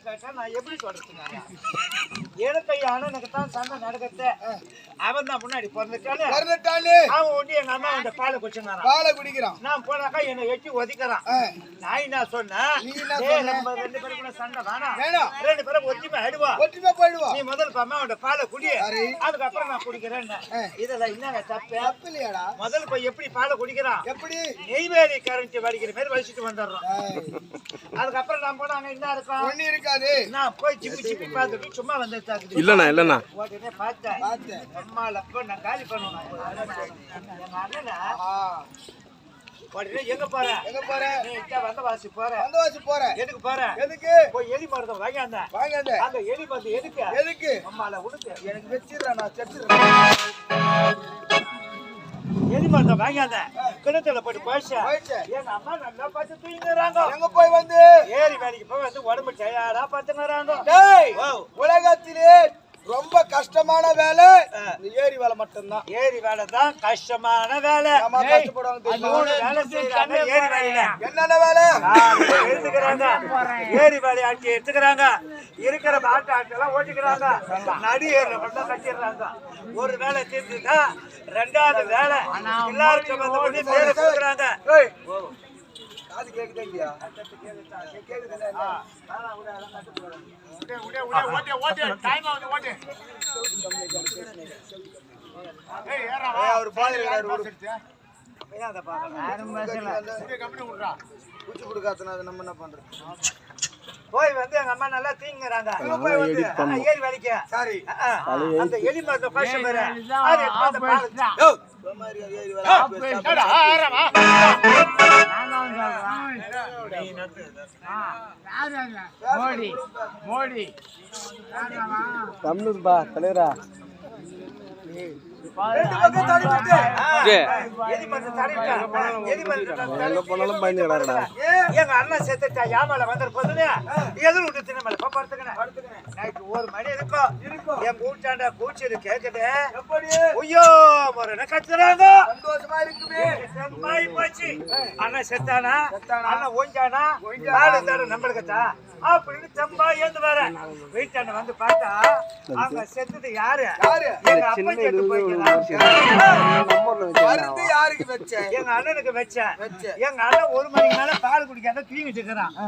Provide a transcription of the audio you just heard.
கேட்டா நான் எப்படி சொல்றேன்? எனக்கு அண்ணனுக்கு தான் சண்டை நடக்கத்த. அவன் தான் முன்னாடி பிறந்துட்டானே. அவன் ஒண்டி எங்க அம்மா அந்த பாலை குடிச்சான். பாலை குடிக்கிறான். நான் போனாக்கா என்னை எட்டி ஒதுக்கிறான். நான் என்ன சொன்னேன்? நம்ம 2 பேருக்குள்ள சண்டை வேணாம். 2 பேரும் ஒற்றுமை ஆயிடுவா. நீ முதல் அம்மாவோட பாலை குடி, அதுக்கப்புறம் நான் குடிக்கிறேன். இதெல்லாம் என்னங்க தப்பு இல்லையாடா? முதல் போய் எப்படி பாலை குடிக்கிறான்? எப்படி நெய்வேலி கரண்ட் வலிக்கிற மாதிரி வலிச்சுட்டு வந்துடுறோம். அதுக்கப்புறம் நான் போனா அங்க என்ன இருக்கும்? ஒண்ணு இருக்காது. நான் போய் சிப்பி பார்த்துட்டு சும்மா வந்து இல்லண்ணா உடனே பார்த்தேன். அம்மால நான் காலி பண்ணுவேன். உடனே எங்க போற நீ வந்தவாசி போற எதுக்கு போற? எதுக்கு போய் எலி மருந்து வாங்கியாந்த அந்த எலி மருந்து எதுக்கு அம்மால உனக்கு எனக்கு வச்சிடுறேன். நான் செத்துறேன். எலி மருந்த வாங்கியாந்த கிணத்துல போட்டு போயிடுச்சு. எங்க அம்மா நல்லா பார்த்து தூங்கிடுறாங்க. எங்க போய் வந்து ஏரி வேலைக்கு போய் வந்து உடம்பு டயர்டா பார்த்துக்கிறாங்க. உலகத்திலே ரொம்ப கஷ்டமான வேலை ஏரி வேலை மட்டும்தான். ஏரி வேலை தான் கஷ்டமான வேலை. வேலை செய்யறாங்க ஏரி வேலையில. என்னென்ன வேலை எடுத்துக்கிறாங்க? ஏரி வேலை ஆட்சி எடுத்துக்கிறாங்க. இருக்கிற ஆட்டு ஆட்டெல்லாம் ஓட்டிக்கிறாங்க. நடு ஏரியில மட்டும் கட்டிடுறாங்க. ஒரு வேலை தீர்த்துட்டா 2வது வேலை எல்லாருக்கும் வந்து பேரை கொடுக்குறாங்க. அது கேக்குதா இல்லையா? நம்ம என்ன பண்றோம்? போய் வந்து எங்க அம்மா நல்லா தீங்குறாங்க. ஏரி வேலைக்கு சாரி அந்த எலி மருந்து பைசா வேற மோடி தலைவரா எங்க அண்ணன் செத்துட்டா யாமல வந்து எதிர் விட்டு தினமலை படுத்துக்கினேன். 1 மணி இருக்கும். என் கூட்டாண்ட கூச்சது கேக்குது. ஐயோ முறை கத்துறாங்க. சந்தோஷமா இருக்குமே. போச்சு. அண்ணன் செத்தானா அண்ணன் ஓஞ்சானா நம்மளுக்குதா அப்படின்னு செம்பா ஏந்து வர வீட்டாண்ட வந்து பார்த்தா அங்க செத்துது யாரு? எங்க அப்பா செத்து போய்க்கிறான். யாருக்கு வச்ச? எங்க அண்ணனுக்கு வச்ச. எங்க அண்ணன் 1 மணிக்கு மேல பால் குடிக்காத தூங்கிட்டு இருக்கிறான்.